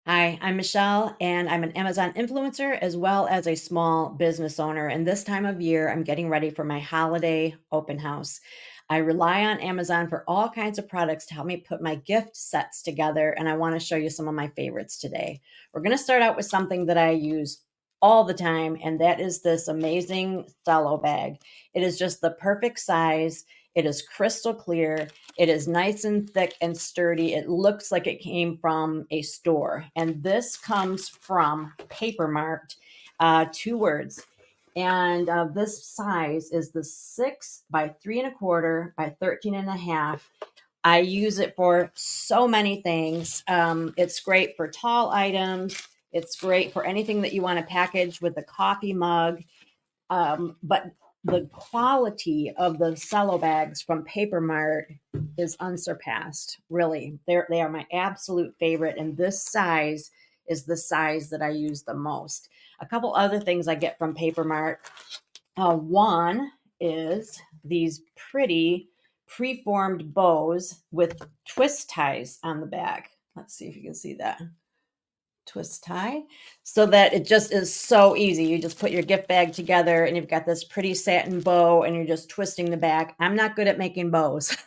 Hi, I'm Michelle, and I'm an Amazon influencer as well as a small business owner. And this time of year, I'm getting ready for my holiday open house. I rely on Amazon for all kinds of products to help me put my gift sets together. And I want to show you some of my favorites today. We're going to start out with something that I use all the time, and that is this amazing cello bag. It is just the perfect size. It is crystal clear. It is nice and thick and sturdy. It looks like it came from a store. And this comes from Paper Mart, two words. And this size is the 6 by 3 1/4 by 13 1/2. I use it for so many things. It's great for tall items. It's great for anything that you want to package with a coffee mug. But the quality of the cello bags from Paper Mart is unsurpassed. Really, they are my absolute favorite, and this size is the size that I use the most. A couple other things I get from Paper Mart. One is these pretty preformed bows with twist ties on the back. Let's see if you can see that twist tie so that it just is so easy. You just put your gift bag together and you've got this pretty satin bow and you're just twisting the back. I'm not good at making bows.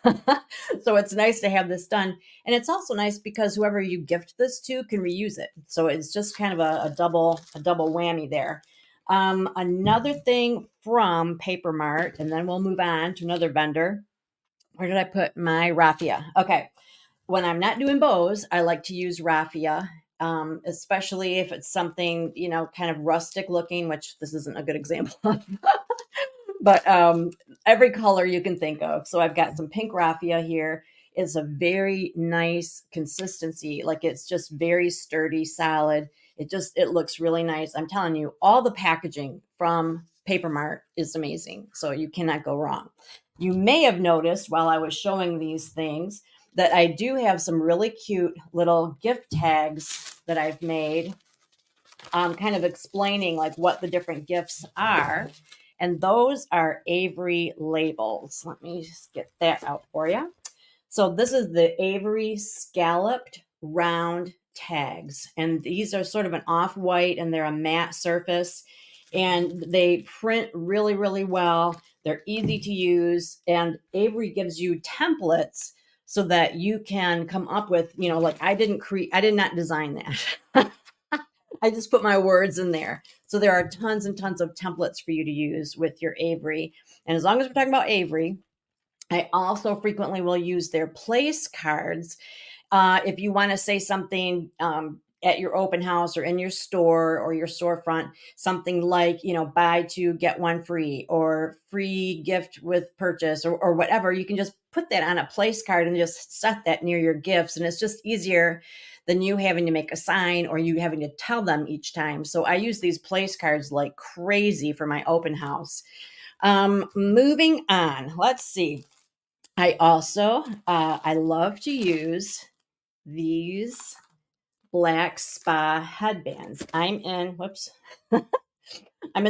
So it's nice to have this done. And it's also nice because whoever you gift this to can reuse it. So it's just kind of a double whammy there. Another thing from Paper Mart, and then we'll move on to another vendor. Where did I put my raffia? Okay, when I'm not doing bows, I like to use raffia, especially if it's something, kind of rustic looking, which this isn't a good example of, but every color you can think of. So I've got some pink raffia here. It's a very nice consistency. Like it's just very sturdy, solid. It looks really nice. I'm telling you, all the packaging from Paper Mart is amazing. So you cannot go wrong. You may have noticed while I was showing these things that I do have some really cute little gift tags that I've made, kind of explaining like what the different gifts are. And those are Avery labels. Let me just get that out for you. So this is the Avery scalloped round tags. And these are sort of an off-white and they're a matte surface. And they print really, really well. They're easy to use. And Avery gives you templates so that you can come up with, like I did not design that. I just put my words in there. So there are tons and tons of templates for you to use with your Avery. And as long as we're talking about Avery, I also frequently will use their place cards. If you want to say something at your open house or in your store or your storefront, something like, buy two, get one free or free gift with purchase or whatever, you can just put that on a place card and just set that near your gifts. And it's just easier than you having to make a sign or you having to tell them each time. So I use these place cards like crazy for my open house. Moving on, let's see. I love to use these black spa headbands. I'm in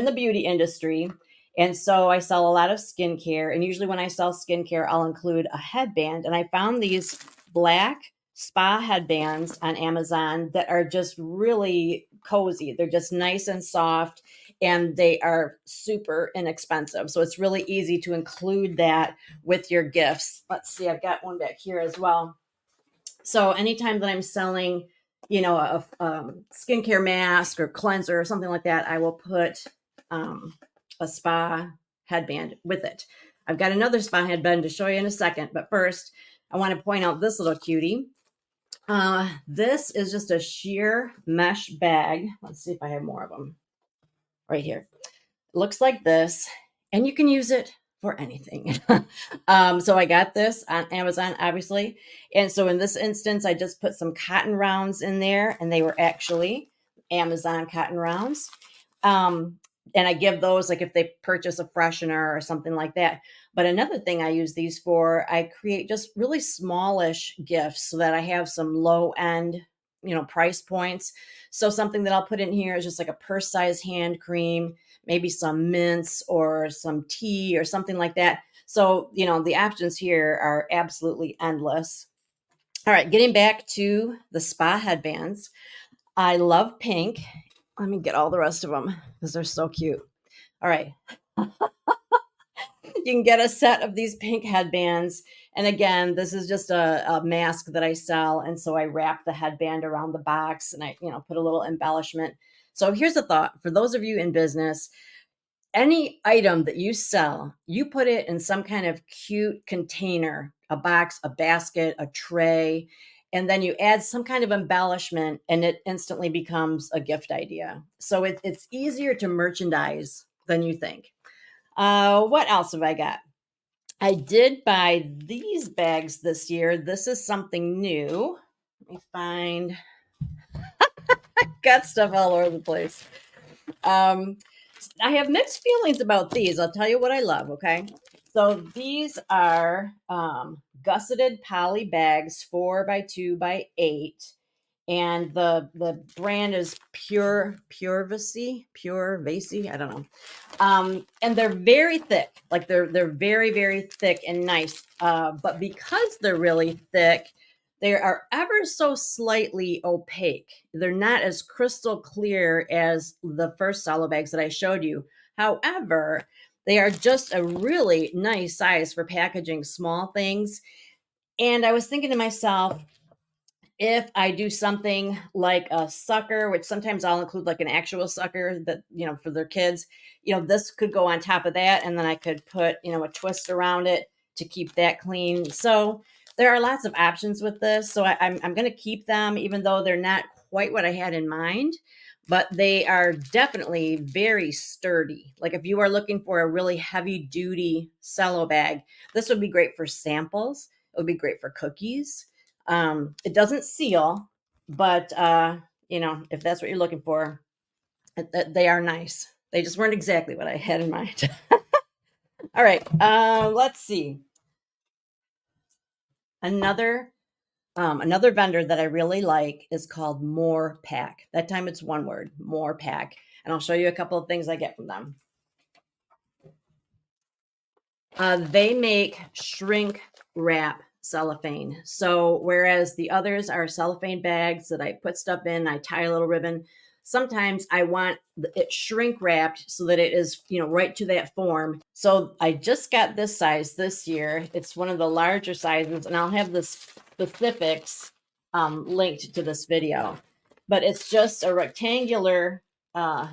the beauty industry. And so I sell a lot of skincare. And usually when I sell skincare, I'll include a headband. And I found these black spa headbands on Amazon that are just really cozy. They're just nice and soft and they are super inexpensive. So it's really easy to include that with your gifts. Let's see, I've got one back here as well. So anytime that I'm selling, a skincare mask or cleanser or something like that, I will put um, a spa headband with it. I've got another spa headband to show you in a second, but first, I want to point out this little cutie. This is just a sheer mesh bag. Let's see if I have more of them right here. It looks like this, and you can use it for anything. So I got this on Amazon, obviously. And so in this instance, I just put some cotton rounds in there, and they were actually Amazon cotton rounds. And I give those like if they purchase a freshener or something like that. But another thing I use these for, I create just really smallish gifts so that I have some low end, price points. So something that I'll put in here is just like a purse size hand cream, maybe some mints or some tea or something like that. So, the options here are absolutely endless. All right, getting back to the spa headbands. I love pink. Let me get all the rest of them because they're so cute. All right. You can get a set of these pink headbands. And again, this is just a mask that I sell. And so I wrap the headband around the box and I, put a little embellishment. So here's a thought for those of you in business: any item that you sell, you put it in some kind of cute container, a box, a basket, a tray, and then you add some kind of embellishment and it instantly becomes a gift idea. So it's easier to merchandise than you think. What else have I got? I did buy these bags this year. This is something new. Let me find, got stuff all over the place. Um, I have mixed feelings about these. I'll tell you what I love, okay? So these are gusseted poly bags, 4x2x8, and the brand is Pure Vacy, I don't know. And they're very thick, like they're very, very thick and nice. But because they're really thick, they are ever so slightly opaque. They're not as crystal clear as the first solo bags that I showed you. However, they are just a really nice size for packaging small things. And I was thinking to myself, if I do something like a sucker, which sometimes I'll include like an actual sucker that, for their kids, this could go on top of that. And then I could put, a twist around it to keep that clean. So there are lots of options with this. So I'm going to keep them, even though they're not quite what I had in mind, but they are definitely very sturdy. Like if you are looking for a really heavy duty cello bag, this would be great for samples. It would be great for cookies. It doesn't seal, but if that's what you're looking for, they are nice. They just weren't exactly what I had in mind. All right, let's see. Another vendor that I really like is called More Pack. That time it's one word, More Pack, and I'll show you a couple of things I get from them. They make shrink wrap cellophane. So whereas the others are cellophane bags that I put stuff in, I tie a little ribbon. Sometimes I want it shrink wrapped so that it is, right to that form. So I just got this size this year. It's one of the larger sizes, and I'll have the specifics linked to this video. But it's just a rectangular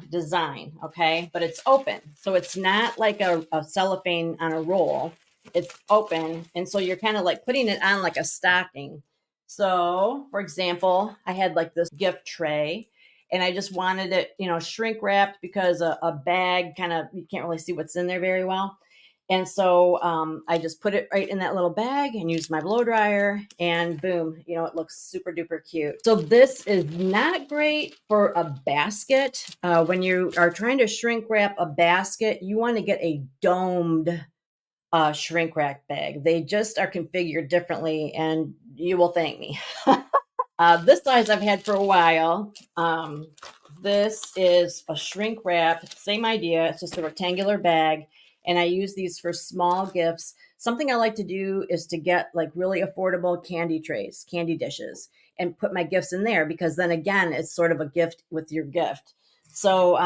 design, okay? But it's open. So it's not like a cellophane on a roll. It's open. And so you're kind of like putting it on like a stocking. So, for example, I had like this gift tray and I just wanted it, shrink wrapped because a bag kind of, you can't really see what's in there very well. And so I just put it right in that little bag and used my blow dryer, and boom, it looks super duper cute. So this is not great for a basket. When you are trying to shrink wrap a basket, you want to get a domed shrink wrap bag. They just are configured differently, and you will thank me. This size I've had for a while. This is a shrink wrap, same idea. It's just a rectangular bag. And I use these for small gifts. Something I like to do is to get like really affordable candy trays, candy dishes, and put my gifts in there because then again, it's sort of a gift with your gift. So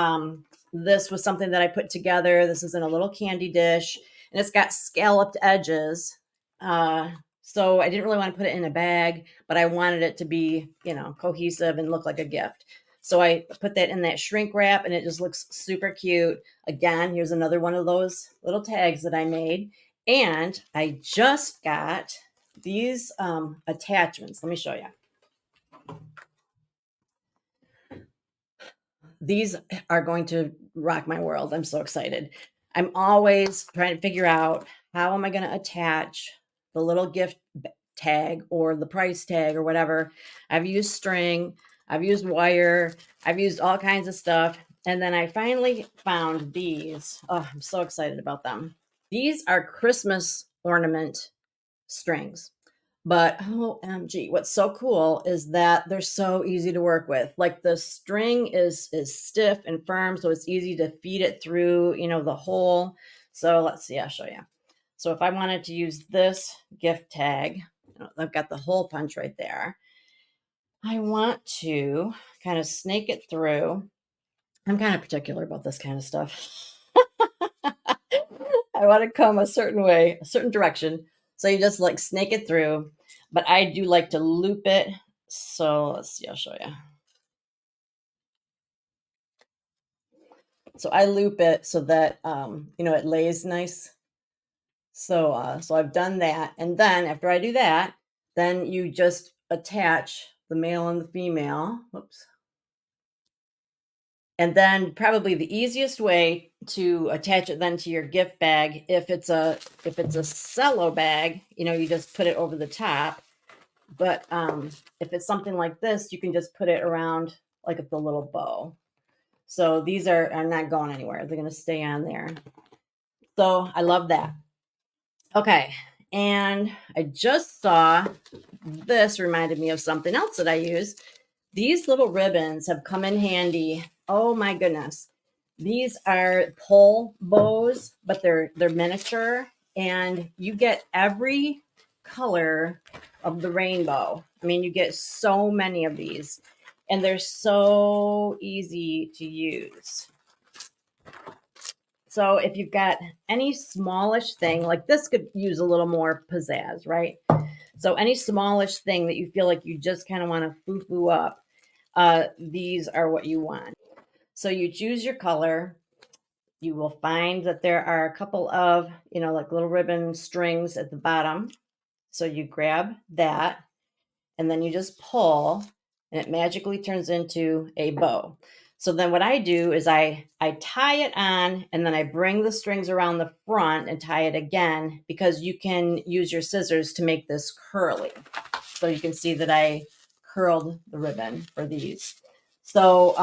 this was something that I put together. This is in a little candy dish and it's got scalloped edges. So I didn't really want to put it in a bag, but I wanted it to be, cohesive and look like a gift. So I put that in that shrink wrap and it just looks super cute. Again, here's another one of those little tags that I made. And I just got these attachments. Let me show you. These are going to rock my world. I'm so excited. I'm always trying to figure out how am I going to attach the little gift tag or the price tag or whatever. I've used string, I've used wire, I've used all kinds of stuff. And then I finally found these. Oh, I'm so excited about them. These are Christmas ornament strings. But OMG, what's so cool is that they're so easy to work with. Like the string is stiff and firm, so it's easy to feed it through, the hole. So let's see, I'll show you. So if I wanted to use this gift tag, I've got the hole punch right there. I want to kind of snake it through. I'm kind of particular about this kind of stuff. I want to come a certain way, a certain direction. So you just like snake it through. But I do like to loop it. So let's see, I'll show you. So I loop it so that it lays nice. So I've done that. And then after I do that, then you just attach the male and the female. Whoops. And then probably the easiest way to attach it then to your gift bag, if it's a cello bag, you just put it over the top. But if it's something like this, you can just put it around like with the little bow. So these are not going anywhere. They're going to stay on there. So I love that. Okay. And I just saw this reminded me of something else that I use. These little ribbons have come in handy. Oh my goodness. These are pole bows, but they're miniature and you get every color of the rainbow. I mean, you get so many of these and they're so easy to use. So if you've got any smallish thing, like this could use a little more pizzazz, right? So any smallish thing that you feel like you just kind of want to foo-foo up, these are what you want. So you choose your color. You will find that there are a couple of, like little ribbon strings at the bottom. So you grab that and then you just pull and it magically turns into a bow. So then what I do is I tie it on and then I bring the strings around the front and tie it again because you can use your scissors to make this curly. So you can see that I curled the ribbon for these. So,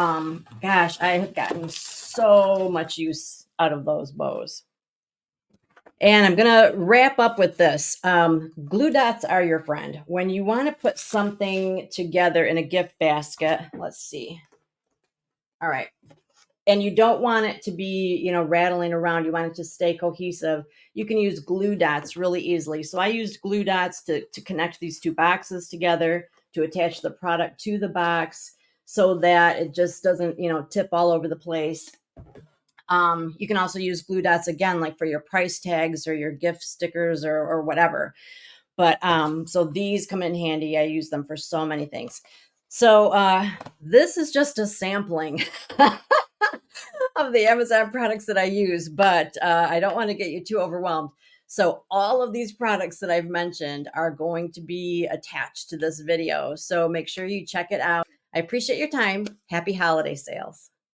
gosh, I have gotten so much use out of those bows. And I'm going to wrap up with this. Glue dots are your friend. When you want to put something together in a gift basket, let's see. All right. And you don't want it to be, rattling around. You want it to stay cohesive. You can use glue dots really easily. So I used glue dots to connect these two boxes together, to attach the product to the box so that it just doesn't, tip all over the place. You can also use glue dots again, like for your price tags or your gift stickers or whatever. But so these come in handy. I use them for so many things. So this is just a sampling of the Amazon products that I use, but I don't want to get you too overwhelmed. So all of these products that I've mentioned are going to be attached to this video. So make sure you check it out. I appreciate your time. Happy holiday sales.